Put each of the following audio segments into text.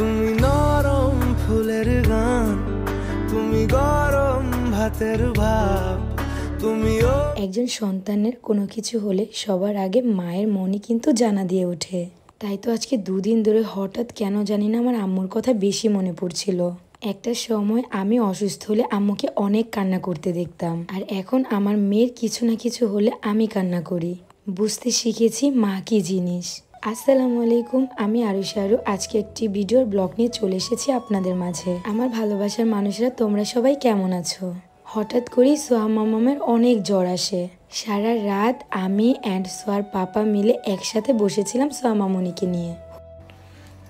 তুমি নরম ফুলের গান, তুমি গরম ভাতের ভাব, তুমিও। একজন সন্তানের কোনো কিছু হলে সবার আগে মায়ের মনই কিন্তু জানা দিয়ে ওঠে। তাই তো আজকে দুদিন ধরে হঠাৎ কেন জানি না আমার আম্মুর কথা বেশি মনে পড়ছিল। একটা সময় আমি অসুস্থ হলে আম্মুকে অনেক কান্না করতে দেখতাম, আর এখন আমার মেয়ের কিছু না কিছু হলে আমি কান্না করি। বুঝতে শিখেছি মা কি জিনিস। আসসালামু আলাইকুম, আমি আরুষা। আজকে একটি ভিডিওর ব্লগ নিয়ে চলে এসেছি আপনাদের মাঝে। আমার ভালোবাসার মানুষরা, তোমরা সবাই কেমন আছো? হঠাৎ করেই সোহা মামামের অনেক জ্বর আসে। সারা রাত আমি অ্যান্ড সোয়ার পাপা মিলে একসাথে বসেছিলাম সোহা মামনিকে নিয়ে।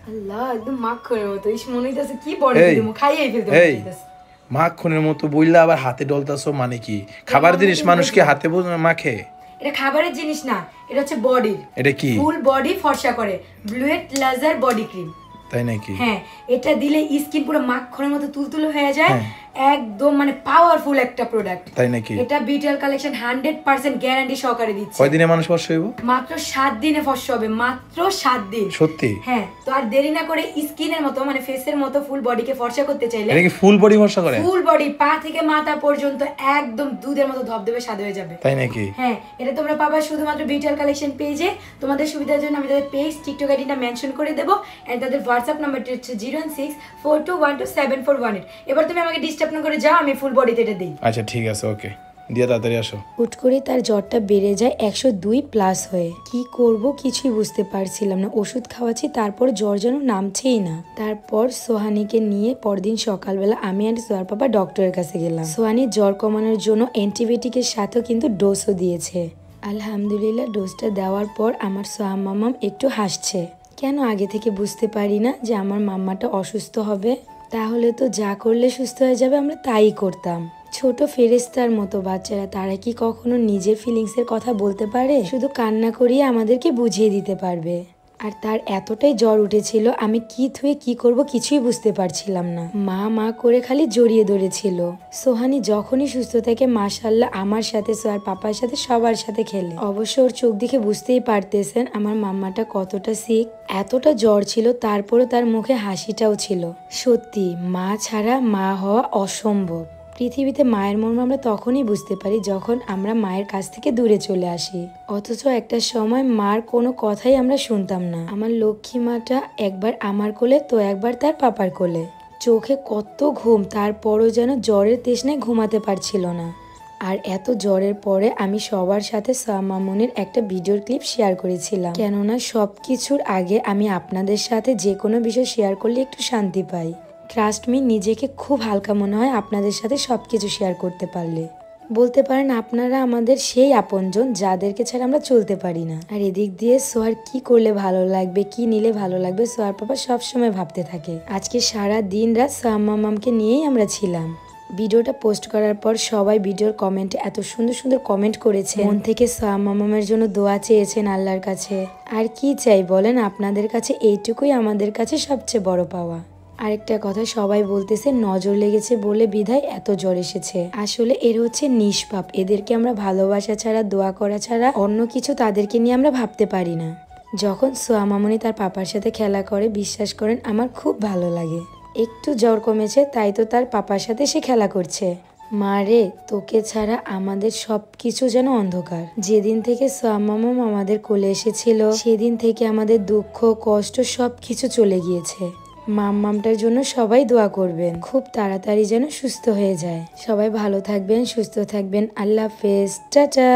আল্লাহ, একদম মাখনের মতো মনে হইতেছে কি বড় দিমু খাইয়ে ফেলতে হইতেছে। মাখনের মতো বইলা আবার হাতে ডলতাছো মানে কি? খাবার জিনিস মানুষকে হাতে মাখে? এটা খাবারের জিনিস না, এটা হচ্ছে বডির। এটা কি? ফুল বডি ফর্সা করে, ব্লুয়েট লাজার বডি ক্রিম। তাই নাকি? হ্যাঁ, এটা দিলে স্কিন পুরো মাখনের মতো তুলতুলে হয়ে যায়। একদম মানে পাওয়ারফুল একটা প্রোডাক্ট। তাই নাকি? এটা বিটিএল কালেকশন 100% গ্যারান্টি সহকারে দিচ্ছে। কয়দিনে মানুষ ফর্সা হইব? মাত্র 7 দিনে ফর্সা হবে, মাত্র 7 দিন। সত্যি? হ্যাঁ, তো আর দেরি না করে স্কিনের মতো মানে ফেসের মতো ফুল বডিকে ফর্সা করতে চাইলে এটা কি ফুল বডি ফর্সা করে? ফুল বডি পা থেকে মাথা পর্যন্ত একদম দুধের মতো ধবধবে সাদা হয়ে যাবে। তাই নাকি? হ্যাঁ, এটা তোমরা পাবা শুধুমাত্র বিটিএল কালেকশন পেজে। তোমাদের সুবিধার জন্য আমি তাদের পেজ টিকটক আইডিটা মেনশন করে দেব, এন্ড তাদের হোয়াটসঅ্যাপ নাম্বারটি হচ্ছে 01642127418। এবার তুমি আমাকে ডিস্টার্ব না করে যাও, আমি ফুল বডিতে এটা দেই। আচ্ছা ঠিক আছে, ওকে, দিয়া তাড়াতাড়ি আসো। হুট করে তার জ্বরটা বেড়ে যায় 102 প্লাস হয়ে। কি করব কিছুই বুঝতে পারছিলাম না। ওষুধ খাওয়াচ্ছি, তারপর জ্বর যেন নামছেই না। তারপর সোহানিকে নিয়ে পরদিন সকালবেলা আমি আর সোহার পাপা ডক্টরের কাছে গেলাম। সোহানির জ্বর কমানোর জন্য অ্যান্টিবায়োটিকের সাথেও কিন্তু ডোজও দিয়েছে। আলহামদুলিল্লাহ, ডোজটা দেওয়ার পর আমার সোহা মামাম একটু হাসছে। কেন আগে থেকে বুঝতে পারি না যে আমার মাম্মাটা অসুস্থ হবে? তাহলে তো যা করলে সুস্থ হয়ে যাবে আমরা তাই করতাম। ছোট ফেরেস্তার মতো বাচ্চারা, তারা কি কখনো নিজের ফিলিংসের কথা বলতে পারে? শুধু কান্না করিয়ে আমাদেরকে বুঝিয়ে দিতে পারবে। আর তার এতটাই জ্বর উঠেছিল, আমি কি থুয়ে কি করব কিছুই বুঝতে পারছিলাম না। মা মা করে খালি জড়িয়ে ধরেছিল। সোহানি যখনই সুস্থ থাকে মাশাআল্লাহ আমার সাথে, সোহার পাপার সাথে, সবার সাথে খেলে। অবশ্য ওর চোখ দেখে বুঝতেই পারতেছেন আমার মাম্মাটা কতটা সিক। এতটা জ্বর ছিল, তারপরও তার মুখে হাসিটাও ছিল। সত্যি, মা ছাড়া মা হওয়া অসম্ভব। পৃথিবীতে মায়ের মর্ম আমরা তখনই বুঝতে পারি যখন আমরা মায়ের কাছ থেকে দূরে চলে আসি। অথচ একটা সময় মার কোনো কথাই আমরা শুনতাম না। আমার লক্ষ্মী মাটা একবার আমার কোলে তো একবার তার পাপার কোলে। চোখে কত ঘুম, তারপরও যেন জ্বরের তৃষ্ণায় ঘুমাতে পারছিল না। আর এত জ্বরের পরে আমি সবার সাথে সোহা মামুনির একটা ভিডিওর ক্লিপ শেয়ার করেছিলাম, কেননা সবকিছুর আগে আমি আপনাদের সাথে যে কোনো বিষয় শেয়ার করলে একটু শান্তি পাই। ট্রাস্ট মি, নিজেকে খুব হালকা মনে হয় আপনাদের সাথে সবকিছু শেয়ার করতে পারলে। বলতে পারেন আপনারা আমাদের সেই আপনজন যাদেরকে ছাড়া আমরা চলতে পারি না। আর এদিক দিয়ে সোহার কি করলে ভালো লাগবে, কি নিলে ভালো লাগবে, সোহার পাপা সবসময় ভাবতে থাকে। আজকে সারা দিন রাত সোহা মামামকে নিয়েই আমরা ছিলাম। ভিডিওটা পোস্ট করার পর সবাই ভিডিওর কমেন্টে এত সুন্দর সুন্দর কমেন্ট করেছে, মন থেকে সোহা মামামের জন্য দোয়া চেয়েছেন আল্লাহর কাছে। আর কি চাই বলেন, আপনাদের কাছে এইটুকুই আমাদের কাছে সবচেয়ে বড় পাওয়া। আরেকটা কথা, সবাই বলতেছে নজর লেগেছে বলে বিধায় এত জ্বর এসেছে। আসলে এর হচ্ছে নিষ্পাপ। এদেরকে আমরা ভালোবাসা ছাড়া, দোয়া করা ছাড়া অন্য কিছু তাদেরকে নিয়ে আমরা ভাবতে পারি না। যখন সোহা মামনি তার পাপার সাথে খেলা করে, বিশ্বাস করেন আমার খুব ভালো লাগে। একটু জ্বর কমেছে তাই তো তার পাপার সাথে সে খেলা করছে। মা রে, তোকে ছাড়া আমাদের সবকিছু যেন অন্ধকার। যেদিন থেকে সোহা মামাম আমাদের কোলে এসেছিল সেদিন থেকে আমাদের দুঃখ কষ্ট সবকিছু চলে গিয়েছে। মাম্মামটার জন্য সবাই দোয়া করবেন, খুব তাড়াতাড়ি যেন সুস্থ হয়ে যায়। সবাই ভালো থাকবেন, সুস্থ থাকবেন। আল্লাহ হাফেজ, টাটা।